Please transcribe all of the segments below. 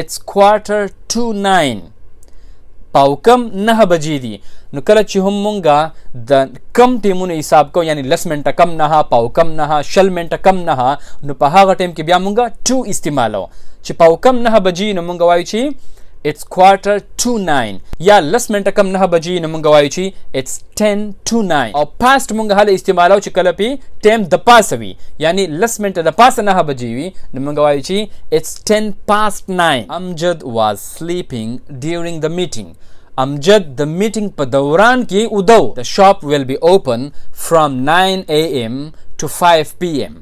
it's 8:45 پاوکم 9 بجې دي. نو کله چې هم مونږه د کم ټیمونو حساب کو یعنی 10 منټه کم 9 پاوکم 9 شل منټه کم 9 نو په هغه ټیم کې بیا مونږه to استعمالو چې پاوکم 9 بجې نو مونږ وایو چې it's 8:45 یا 10 منټه کم 9 بجې نو مونږ وایو چې it's 10:09 او past مونږ هله استعمالو چې کله په ټیم د پاسه وي یعنی 10 منټه د پاسه 9 بجې وي نو مونږ وایو چې it's 10:09. Amjad was sleeping during the meeting. Amjad د میټینګ په دوران کې ودو. The shop will be open from 9 AM to 5 PM.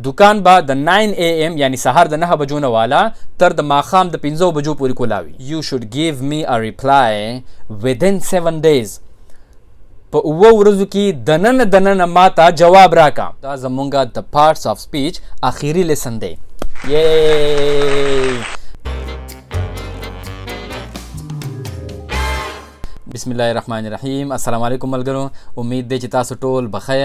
دکان با د 9 AM یعنی سهار د 9 بجو نه والا تر د ماخام د 5 بجو پورې کولاوي. You should give me a reply within 7 days. په اوه ورځو کې دننه ماته جواب راکا. دا زمونږه د parts of speech اخیری لیسن دی. یې بسم الله الرحمن الرحیم. السلام علیکم ملګرو. امید دی چې تاسو ټول بخیر.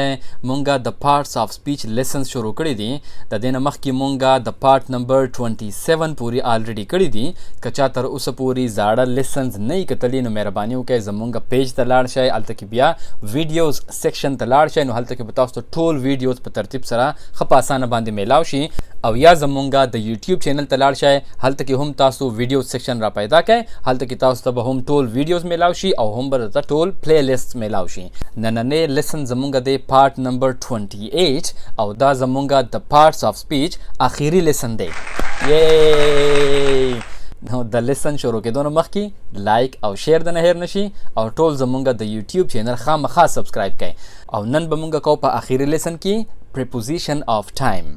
مونږه د پارټس اف سپیچ لیسنز شروع کړی دي. د دې نه مخکې مونږه د پارت نمبر 27 پوری الریډي کړی دي. که چا تر اوسه پوری زاړه لیسنز نه کتلی نو مهرباني وکړئ زمونږه پیج ته لاړ شئ. هلته کې بیا ویډیوز سیکشن ته لاړ شئ نو هلته کې به تاسو ته ټول ویډیوز په ترتیب سره ښه په اسانه باندې میلاو شي. او یا زمونږه د یوټیوب چینل ته لاړ شئ. هلته کې هم تاسو ویډیوز سیکشن را پیدا کړئ. هلته کې تاسو ته به هم ټول ویډیوز میلاو شي او هم به درته ټول پلی لیست میلاو شي. نننی لیسن زمونږه دی پارت نمبر 28 او دا زمونږه د پارټس اف سپیچ اخیری لیسن دی. نو د لیسن شروع کېدو نه مخکې لایک او شیر د نه هیر نشي او ټول زمونږه د یوټیوب چینل خامخا سبسکرایب کړئ. او نن به مونږه کوو په اخیری لیسن کې preposition of time.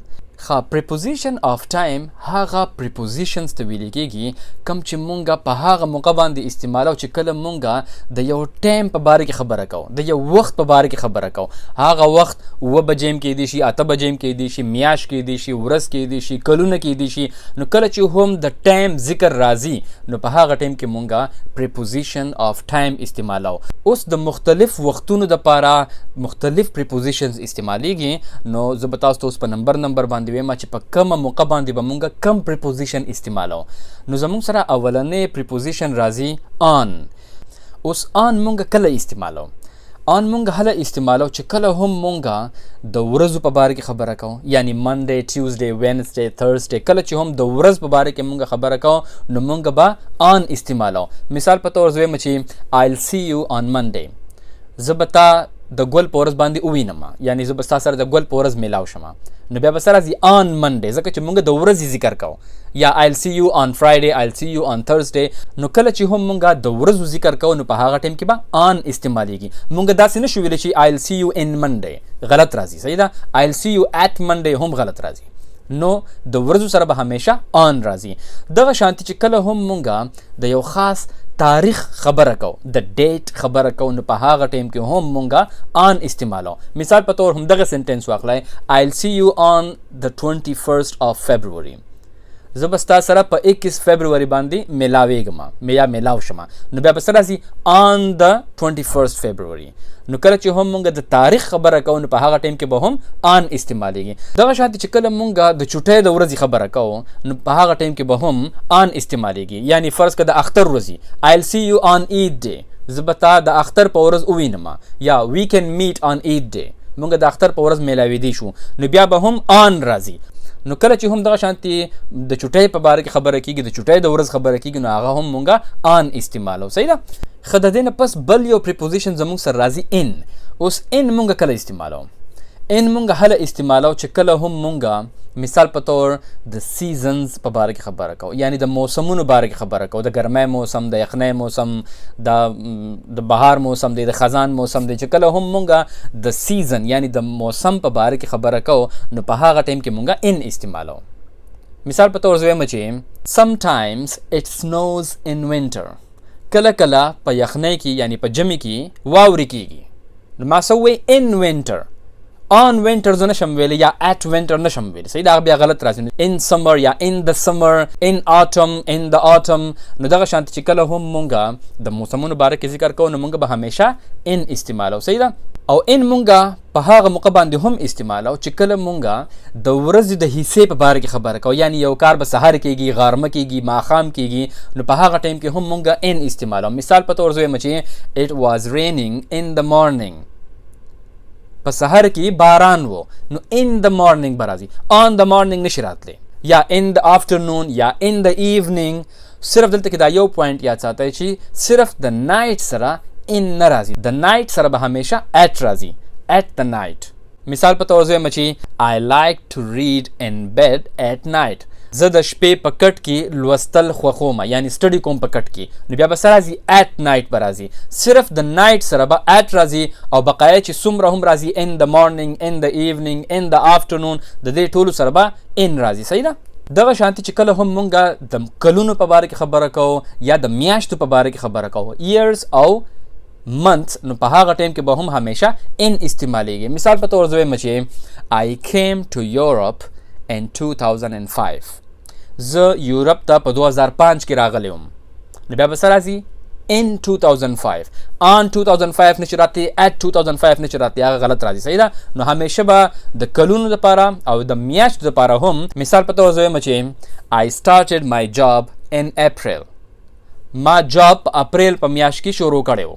preposition of time هغه prepositions ته ویل کېږي کوم چې مونږه په هغه موقع باندې استعمالو چې کله مونږه د یو ټایم په باره کې خبره کوو، د یو وخت په باره کې خبره کوو. هغه وخت 9 بجې هم کېدی شي، 8 بجې هم کېدی شي، میاشت کېدی شي، ورځ کېدی شي، کلونه کېدی شي. نو کله چې هم د ټایم ذکر راځي نو په هغه ټایم کې مونږه preposition of time استعمالو. اوس د مختلف وختونو دپاره مختلف prepositions استعمالیږي. نو زه به تاسو ته اوس په نمبر باندې ویمه چې په کومه موقع باندې به مونږه کم preposition استعمالو. نو زمونږ سره اولنې preposition راځي on. اوس on مونږه کله استعمالو؟ on مونږه هله استعمالو چې کله هم مونږه د ورځو په باره کې خبره کوو یعنی منډے، ټیوزډے، وینسډے، تھرسډے. کله چې هم د ورځ په باره کې مونږه خبره کوو نو مونږه به on استعمالو. مثال په تور زه وایم چې I'll see you on Monday. زه به تا د ګل په ورځ باندې ووینم یعنی زه به ستا سره د ګل په ورځ میلاو شم. نو بیا به سره راځي on Monday ځکه چې مونږ د ورځې ذکر کوو. یا I'll see you on Friday, I'll see you on Thursday. نو کله چې هم مونږه د ورځو ذکر کوو نو په هغه ټایم کې به on استعمالیږي. مونږ داسې نشو ویلی چې I'll see you in Monday، غلط راځي. صحیح ده. I'll see you at Monday هم غلط راځي. نو د ورځو سره به همیشه on راځي. دغه شانتي چې کله هم مونږه د یو خاص تاریخ خبره کو، د ډیټ خبره کو نو په هغه ټایم کې هم مونږه on استعمالو. مثال په تور هم دغه سنټنس واخلئ I'll see you on the 21st of February. زه به ستا سره په 21 فبروري باندې میلاویږم یا میلاو شم. نو بیا به سره راځي on the 21st February. نو کله چې هم مونږ د تاریخ خبره کوو نو په هغه ټایم کې به هم on استعمالیږي. دغه شانتي چې کله مونږ د چټۍ د ورځې خبره کوو نو په هغه ټایم کې به هم on استعمالیږي. یعنی فرض کړه د اختر ورځې I'll see you on Eid day. زه به تا د اختر په ورځ ووینم یا we can meet on Eid day. مونږ د اختر په ورځ میلاویدی شو نو بیا به هم on راځي. نو کله چې هم دغه شانتي د چټۍ په باره کې خبره کېږي، د چټۍ د ورځ خبره کېږي نو هغه هم مونږه on استعمالو. صحیح ده. ښه د دې نه پس بل یو preposition زمونږ سره راځي in. اوس in مونږه کله استعمالو؟ in مونږه هله استعمالو چې کله هم مونږه مثال په تور د سیزنز په باره کې خبره کوو یعنی د موسمونو باره کې خبره کوو. د ګرمۍ موسم، د یخنۍ موسم، د بهار موسم دی، د خزان موسم دی. چې کله هم مونږه د سیزن یعنی د موسم په باره کې خبره کوو نو په هغه ټایم کې مونږه in استعمالو. مثال په تور زه وایم چې sometimes it snows in winter. کله کله په یخنۍ کې یعنی په ژمي کې واورې کېږي. نو ما څه ووایي in winter. on winter زه نشم ویلی یا at winter نشم ویلی. صحیح ده. هغه بیا غلط راځي. in summer یا in the summer، in autumn، in the autumn. نو دغه شانتي چې کله هم مونږه د موسمونو باره کې ذکر کوو نو مونږ به همیشه in استعمالو. صحیح ده. او ان مونږه په هغه موقع باندې هم استعمالو چې کله مونږه د ورځې د حصے په باره کې خبره کوو، یعنی یو کار به سحر کېږي، غرمه کېږي، ماښام کېږي، نو په هغه ټایم کې هم مونږه ان استعمالو. مثال په تور زه وایم چې it was raining in the morning، په سحر کې باران وو، نو in the morning به راځي، on the morning نشي راتلی، یا in the afternoon یا in the evening. صرف دلته کې دا یو پوینټ یاد ساتئ چې صرف د نایټ سره in نه راځي، د نایټ سره به همیشه at راځي، at the night. مثال په تور زه وایم چې I like to read in bed at night، زه د شپې په کټ کې لوستل خوښوم، یعنی سټډي کوم په کټ کې، نو بیا به څه راځي at night به راځي، صرف د نایټ سره به at راځي، او بقایا چې څومره هم راځي in the morning in the evening in the afternoon د دې ټولو سره به in راځي. صحیح ده؟ دغه شانتي چې کله هم مونږه د کلونو په باره کې خبره کوو یا د میاشتو په باره کې خبره کوو، years او months، نو په هغه ټایم کې به هم همیشه in استعمالیږي. مثال په تور زه وایم چې I came to Europe in 2005، زه یورپ ته په 2005 کې راغلی وم، نو بیا به څه راځي in 2005، on 2005 نشي راتلی، at 2005 نشي راتلی، هغه غلط راځي. صحیح ده؟ نو همیشه به د کلونو دپاره او د میاشتو دپاره هم، مثال په تور زه وایم چې I started my job in April، ما جاب په اپریل په میاشت کې شروع کړی و،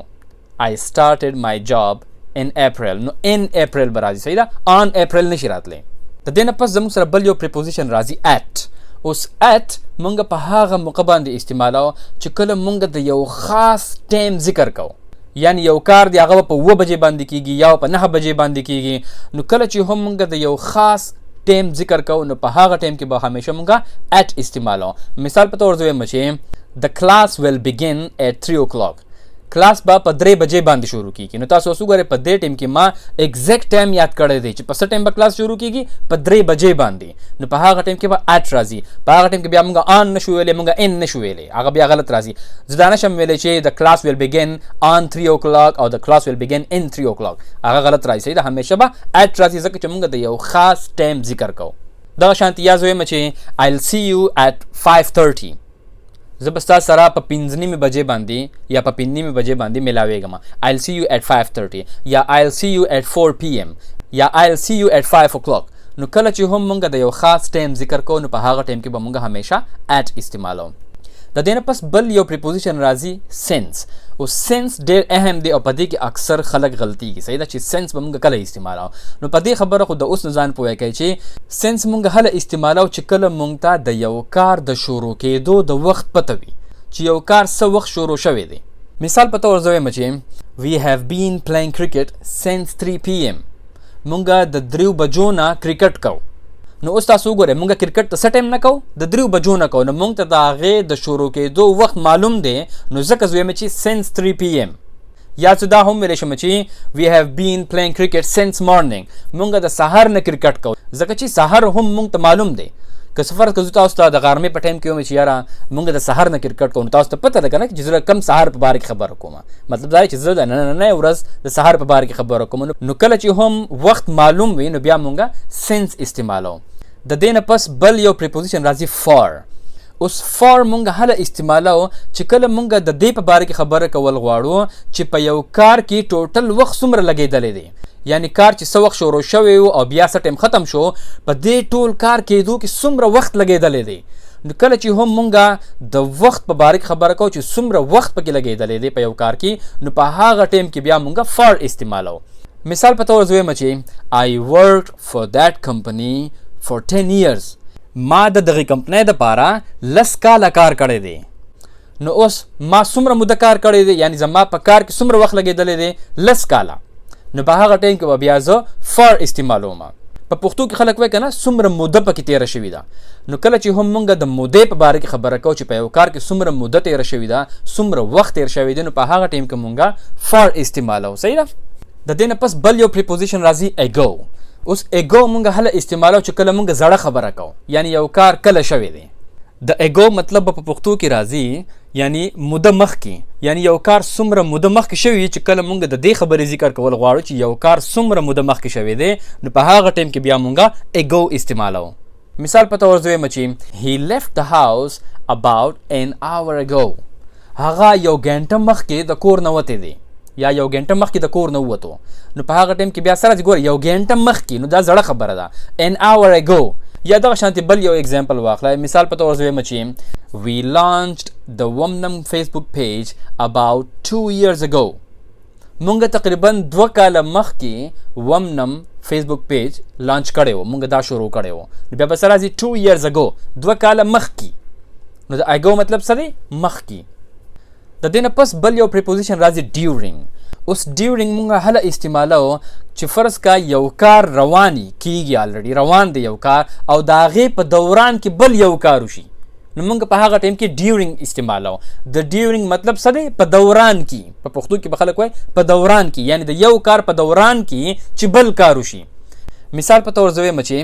I started my job in April، نو in April به راځي. صحیح ده؟ on April نشي راتلی. د دې نه پس زموږ سره بل یو preposition راځي at. اوس at مونږ په هغه موقع باندې استعمالو چې کله مونږ د یو خاص ټایم ذکر کوو، یعنی یو کار دی هغه په 9 بجې باندې کیږي یا په 9 بجې باندې کیږي، نو کله چې هم مونږ د یو خاص ټایم ذکر کوو نو په هغه ټایم کې به همیشه مونږ at استعمالو. مثال په تور زه وایم چې the class will begin at 3 o'clock، کلاس به په 3 بجې باندې شروع کیږي. نو تاسو وګورئ په دې ټایم کې ما ایگزیکټ ټایم یاد کړی دی چې په څه ټایم به کلاس شروع کیږي، په 3 بجې باندې، نو په هغه ټایم کې به at راځي، په هغه ټایم کې بیا موږ on نشو ویلی، موږ in نشو ویلی، هغه بیا غلط راځي. زه دا نشم ویلی چې the class will begin on 3 o'clock او the class will begin in 3 o'clock، هغه غلط راځي. صحیح ده؟ همیشه به at راځي ځکه چې موږ د یو خاص ټایم ذکر کوو. دغه شانتي یا زه وایم چې I'll see you at 5:30، زه به ستا سره په 5:30 بجې باندې یا په 5:30 بجې باندې ملاویږم، I'll see you at 5:30 یا I'll see you at 4 PM یا I'll see you at 5 o'clock. نو کله چې هم مونږ د یو خاص ټایم ذکر کوو نو په هغه ټایم کې به مونږ همیشه at استعمالو. د دې نه پس بل یو preposition راځي since. او since ډېر اهم دی او په دې کې اکثر خلک غلطیږي. صحیح ده چې since به مونږ کله استعمالو، نو په دې خبره خو د اوس نه ځان پوهه کوي چې since مونږ هله استعمالو چې کله مونږ ته د یو کار د شروع کېدو د وخت پته وي چې یو کار څه وخت شروع شوی دی. مثال په تور زه وایم چې we have been playing cricket since 3 PM، مونږ د 3 بجو نه کرکټ کوو. نو اوس تاسو وګورئ مونږ کرکټ ته څه ټایم نه کوو، د 3 بجو نه کوو، نو مونږ ته د هغې د شروع کېدو وخت معلوم دی، نو ځکه زه وایم چې since 3 PM. یا څه دا هم ویلی شم چې we have been playing cricket since morning، مونږ د سهار نه کرکټ کوو ځکه چې سهار هم مونږ ته معلوم دی. که څه فرض که زه تاسو ته د غرمې په ټایم کې وم چې یاره مونږ د سهار نه کرکټ کوو، نو تاسو ته پته ده که نه چې زه کم سهار په باره کې خبره کوم، مطلب دا دی چې زه د نننۍ ورځ د سهار په باره کې خبره کوم. نو کله چې هم وخت معلوم وي نو بیا مونږ since استعمالو. د دې نه پس بل یو preposition راځي for. اوس for مونږ هله استعمالو چې کله مونږ د دې په باره کې خبره کول غواړو چې په یو کار کې ټوټل وخت څومره لګېدلی دی، یعنی کار چې څه وخت شروع شوی و او بیا څه ټایم ختم شو، په دې ټول کار کېدو کې څومره وخت لګېدلی دی. نو کله چې هم مونږ د وخت په باره کې خبره کوو چې څومره وخت پکې لګېدلی دی په یو کار کې، نو په هغه ټایم کې بیا مونږ for استعمالو. مثال په تور زه وایم چې I worked for that company for 10 years، ما د دغه کمپنۍ دپاره 10 کاله کار کړی دی. نو اوس ما څومره موده کار کړی دی، یعنی زما په کار کې څومره وخت لګېدلی دی، 10 کاله. نو په هغه ټایم کې به بیا زه for استعمالوم. په پښتو کې خلک وایي که نه څومره موده پکې تېره شوې ده. نو کله چې هم مونږ د مودې په باره کې خبره کوو چې په یو کار کې څومره موده تېره شوې ده، څومره وخت تېر شوی دی، نو په هغه ټایم کې مونږ for استعمالو. صحیح ده؟ د دې نه پس بل یو preposition راځي ago. اوس ago مونږ هله استعمالو چې کله مونږ زړه خبره کوو، یعنی یو کار کله شوی دی. د ago مطلب په پښتو کې راځي یعنی موده مخکې، یعنی یو کار څومره موده مخکې شوي چې کله مونږ د دې خبرې ذکر کول غواړو چې یو کار څومره موده مخکې شوی دی، نو په هغه ټایم کې بیا مونږ ago استعمالو. مثال په تور زه وایم چې he left the house about an hour ago، هغه یو ګنټه مخکې د کور نه وتی دی، یا یو غنټه مخکې د کور نه ووتو نو په هغه ټایم کې بیا سره ګور یو غنټه مخکې نو دا زړه خبره ده an hour ago. یا دغه شانتي بل یو اگزامپل واخلئ. مثال په تور زویم چې we launched the Wumnum Facebook page about 2 years ago. مونږ تقریبا 2 کاله مخکې Wumnum Facebook page لانچ کړی و، مونږ دا شروع کړی و. بیا به سره راځي 2 years ago 2 کاله مخکې. نو د ago مطلب څه دی؟ مخکې. د دې نه پس بل یو preposition راځي during. اوس during مونږه هله استعمالو چې فرض کا یو کار رواني کیږي، الریډي روان دی یو کار او د هغې په دوران کې بل یو کار وشي نو مونږ په هغه ټایم کې during استعمالو. د during مطلب څه دی؟ په دوران کې. په پښتو کې به خلک وایي په دوران کې، یعنی د یو کار په دوران کې چې بل کار وشي. مثال په تور زویم چې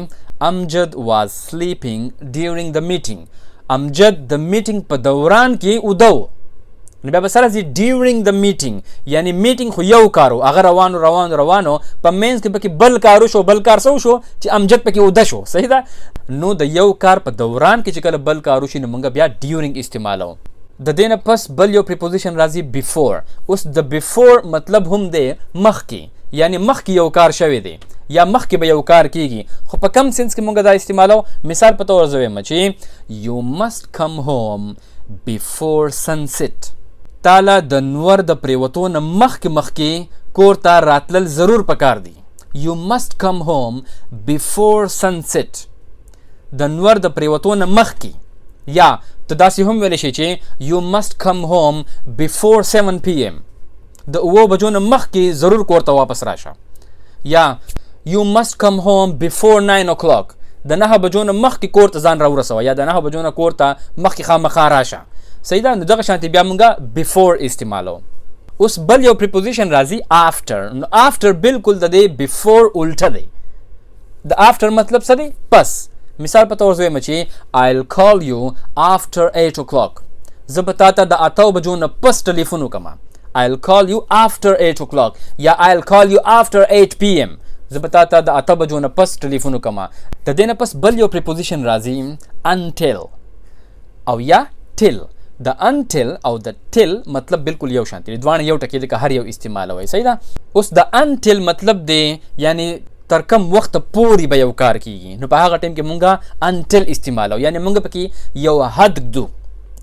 Amjad was sleeping during the meeting. امجد د میټینګ په دوران کې ودو. نو بیا به سره ځي during the meeting، یعنی میټینګ خو یو کارو هغه روانو په مینس کې پکې بل کارو شو، بل کار سو شو چې امجد پکې وده شو. صحیح ده؟ نو د یو کار په دوران کې چې کله بل کارو شي نو موږ بیا during استعمالو. د دې نه پس بل یو preposition راځي before. اوس د before مطلب هم دی مخکې، یعنی مخکې یو کار شوی دی یا مخکې به یو کار کیږي، خو په کم سنس کې مونږ دا استعمالو. مثال په تور زویم چې you must come home before sunset. تاله د نور د پریوتو نه مخکې کور ته راتلل ضرور پکار دی. you must come home before sunset. د نور د پریوتو نه مخکې. یا ته داسې هم ویلی شي چې you must come home before 7 PM. د 9 بجو نه مخکې ضرور کور ته واپس راشه. یا you must come home before 9 o'clock. د 9 بجو نه مخکې کور ته ځان راورسوه یا د 9 بجو نه کور ته مخکې خامخا راشه. صحیح ده؟ نو دغه شانتي بیا مونږه before استعمالو. اوس بل یو preposition راځي after. نو after بالکل د دې before الټه دی. د after مطلب څه دی؟ پس. مثال په تور زویم چې I'll call you after 8 o'clock. زه به تا ته د 8 بجو نه پس ټلیفون وکړم. I'll call you after 8 o'clock یا I'll call you after 8 PM. زه به تا ته د 8 بجو نه پس ټلیفون وکړم. د دې نه پس بل یو preposition راځي until او یا till. د until او د till مطلب بالکل یو شانتي، دوانه یو ټکی دی که هر یو استعمالوي. صحیح ده؟ اوس د until مطلب دی یعنی تر کم وخت پورې به یو کار کیږي، نو په هغه ټایم کې مونږه until استعمالو، یعنی مونږ پکې یو حد ږدو.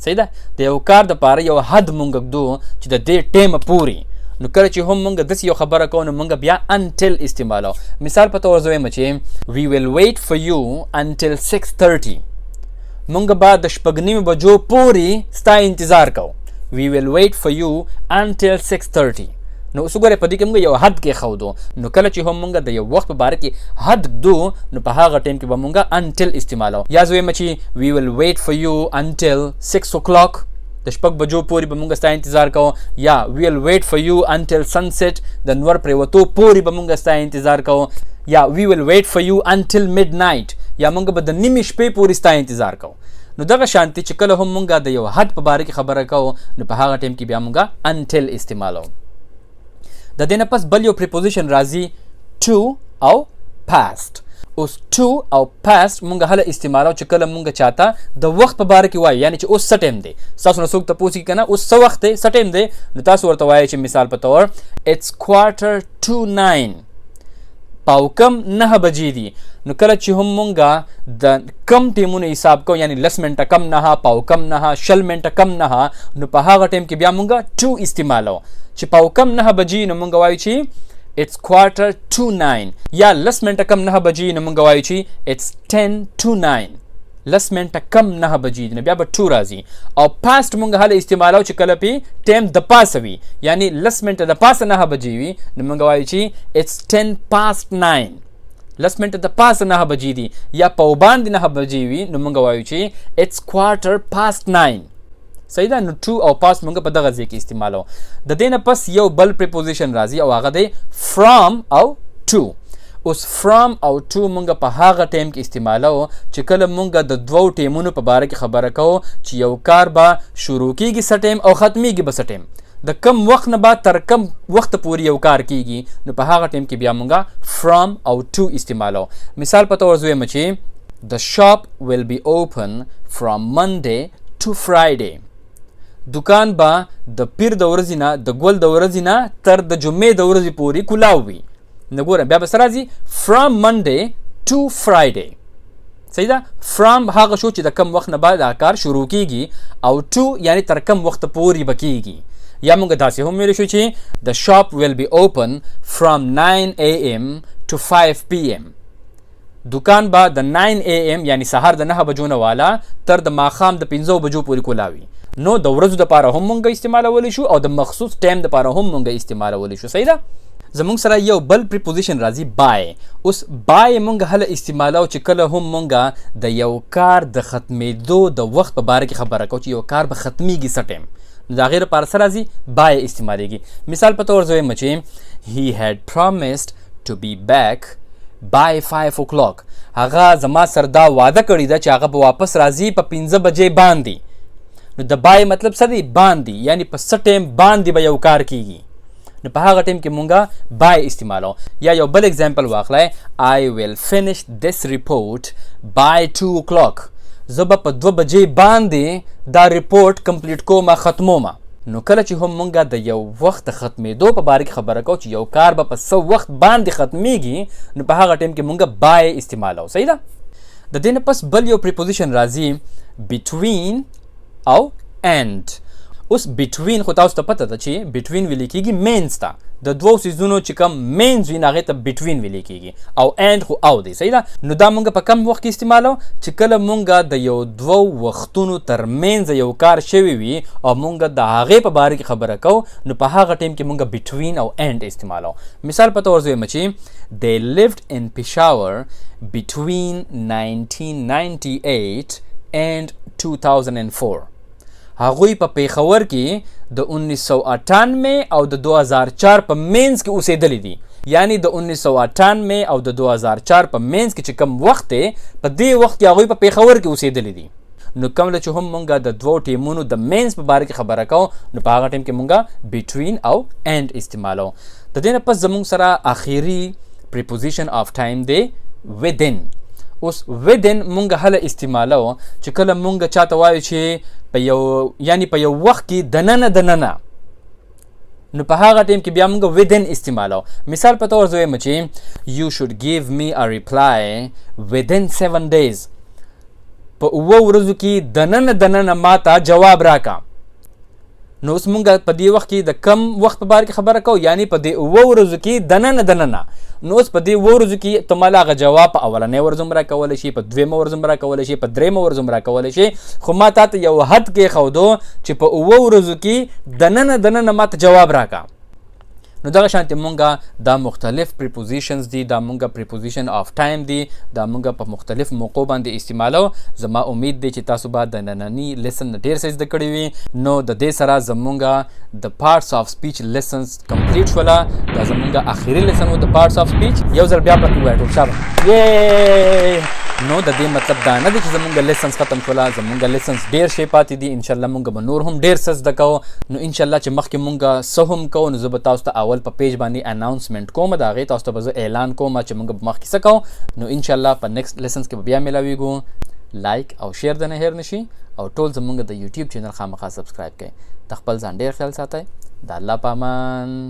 صحیح ده؟ د یو کار دپاره یو حد مونږ ږدو چې د دې ټیمه پورې. نو کله چې هم مونږ داسې یو خبره کوو نو مونږ بیا until استعمالو. مثال په تور زویم چې we will wait for you until 6:30. مونږ به د 6:30 بجو پورې ستا انتظار کوو. we will wait for you until 6:30. نو اوس وګورئ په دې کې موږ یو حد کې ښودو. نو کله چې هم موږ د یو وخت په باره کې حد ږدو نو په هغه ټایم کې به موږ until استعمالو. یا زویم چې we will wait for you until 6 o'clock. د 6 بجو پورې به موږ ستا انتظار کوو. یا we will wait for you until sunset. د نور پریوتو پورې به موږ ستا انتظار کوو. یا we will wait for you until midnight. یا موږ به د نیمې شپې پورې ستا انتظار کوو. نو دغه شانتي چې کله هم موږ د یو حد په باره کې خبره کوو نو په هغه ټایم کې بیا موږ until استعمالو. د دې نه پس بل یو preposition راځي to او past. اوس to او past مونږ هله استعمالو چې کله مونږ چاته د وخت په باره کې وایو، یعنی چې اوس څه ټایم دی. ستاسو نه څوک تپوس کړي که نه اوس څه وخت دی، څه ټایم دی، نو تاسو ورته وایئ چې مثال په طور it's 8:45. پاوکم 9 بجې دي. نو کله چې هم مونږه د کم ټیمونو حساب کوو، یعنی 10 منټه کم 9، پاوکم 9، 20 منټه کم 9، نو په هغه ټایم کې بیا مونږه to استعمالو. چې پاوکم 9 بجې نو مونږ وایو چې it's 8:45. یا 10 منټه کم 9 بجې نو مونږ وایو چې it's 10:09. 10 منټه کم 9 بجې نو بیا به to راځي. او past مونږ هله استعمالو چې کله پې ټایم د پاسه وي، یعنی 10 منټه د پاسه 9 بجې وي نو مونږ وایو چې it's 10:09. 10 منټه د پاسه 9 بجې دي یا په وباندې 9 بجې وي نو مونږ وایو چې it's 9:15. صحیح ده؟ نو to او past مونږ په دغه ځای کې استعمالو. د دې نه پس یو بل preposition راځي او هغه دی from او to. اوس from او to مونږ په هغه ټایم کې استعمالو چې کله مونږ د دوو ټیمونو په باره کې خبره کوو چې یو کار به شروع کیږي څه ټایم او ختمیږي به څه ټایم. د کم وخت نه بعد تر کم وخت پورې یو کار کیږي نو په هغه ټایم کې بیا مونږ from او to استعمالو. مثال په تور زویم چې the shop will be open from Monday to Friday. دکان به د پیر د ورځې نه د ګل د ورځې نه تر د جمعې د ورځې پورې کلاو وي. نو ګوره بیا به څه راځي from Monday to Friday. صحیح ده. from هغه شو چې د کم وخت نه بعد دا کار شروع کیږي او to یعنی تر کم وخت پورې به کیږي. یا موږ داسې هم ویلی شو چې the shop will be open from 9 AM to 5 PM. دکان به د 9 AM یعنی سهار د 9 بجو نه والا تر د ماښام د 5 بجو پورې کولاوي. نو د ورځو دپاره هم موږ استعمالولی شو او د مخصوص ټایم دپاره هم موږ استعمالولی شو. صحیح ده. زمونږ سره یو بل پریپوزیشن راځي بای. اوس بای موږ هله استعمالو چې کله هم موږ د یو کار د ختمېدو د وخت په باره کې خبره کوو چې یو کار به ختمیږي څه ټایم. نو د هغې لپاره څه راځي بای استعمالیږي. مثال په طور زه وایم چې he had promised to be back by 5 o'clock. هغه زما سره دا وعده کړې ده چې هغه به واپس راځي په 5 بجې باندې. نو د بای مطلب څه دی باندې یعنی په څه ټایم باندې به یو کار کیږي. نو په هغه ټایم کې مونږه بای استعمالو. یا یو بل اگزامپل واخلئ I will finish this report by 2 o'clock. زه به په 2 بجې باندې دا ریپورټ کمپلیټ کوم ختموم. نو کله چې هم مونږه د یو وخت ختمېدو په باره کې خبره کوو چې یو کار به په څه وخت باندې ختمیږي نو په هغه ټایم کې مونږه بای استعمالو. صحیح ده. د دې نه پس بل یو پریپوزیشن راځي between او and. اوس between خو تاسو ته پته ده چې between ویل کېږي مینځ ته. د دوو څیزونو چې کوم مینځ وي هغې ته between ویل کېږي او and خو او دی. صحیح ده. نو دا مونږ په کم وخت کې استعمالو چې کله مونږ د یو دوو وختونو ترمنځ یو کار شوی وي او مونږ د هغې په باره کې خبره کوو نو په هغه ټایم کې مونږ between او and استعمالو. مثال په طور زه وایم چې they lived in Peshawar between 1998 and 2004. هغوی په پیښور کې د 1998 او د 2004 په منځ کې اوسېدلی دي. یعنی د 1998 او د 2004 په منځ کې چې کم وخت دی په دې وخت کې هغوی په پیښور کې اوسېدلی دي. نو کومله چې هم مونږ د دوو ټیمونو د منځ په باره کې خبره کوو نو په هغه ټایم کې مونږ between او and استعمالو. د دې نه پس زمونږ سره آخري preposition of time دی within. اوس within مونږ هله استعمالو چې کله مونږ چاته وایو چې په یو یعنی په یو وخت کې دننه نو په هغه ټایم کې بیا مونږ within استعمالو. مثال په طور زه وایم چې you should give me a reply within 7 days. په 7 ورځو کې دننه ماته جواب راکا. نو اوس مونږ په دې وخت کې د کم وخت په باره کې خبره کوو یعنی په دې 7 ورځو کې دننه. نو اوس په دې 7 ورځو کې ته ماله هغه جواب په اولنۍ ورځ هم راکولی شي، په 2مه ورځ هم راکولی شي، په 3مه ورځ هم راکولی شي. خو ما تا ته یو حد کېښودو چې په 7 ورځو کې دننه ماته جواب راکا. نو دغه شانتې مونږه دا مختلف پریپوزیشنز دي. دا مونږه پریپوزیشن آف ټایم دي. دا مونږه په مختلف موقعو باندې استعمالو. زما امید دی چې تاسو به د ننني لیسن ډېر څه زده کړي وي. نو د دې سره زمونږه د پارټس آف سپیچ لیسنز کمپلیټ شوله. دا زمونږه آخري لیسن و د پارټس آف سپیچ. یو ځل بیا پکې ووایه ټول شابه یې. نو د دې مطلب دا نه دی چې زمونږ لیسنز ختم شوله. زمونږ لیسنز ډېر شی پاتې دي. انشاءالله مونږ به نور هم ډېر څه زده کوو. نو انشاءالله چې مخکې مونږ څه هم کوو نو زه به تاسو ته اول په پیج باندې اناونسمنٹ کوم. د هغې تاسو ته به زه اعلان کوم چې مونږ به مخکې څه کوو. نو انشاءالله په نیکسټ لیسنز کې به بیا میلاویږو. لایک او شیر د نه هیر نشي او ټول زمونږ د یوټیوب چینل خامخا سبسکرایب کړئ. د خپل ځان ډېر خیال ساتئ. د الله په امان.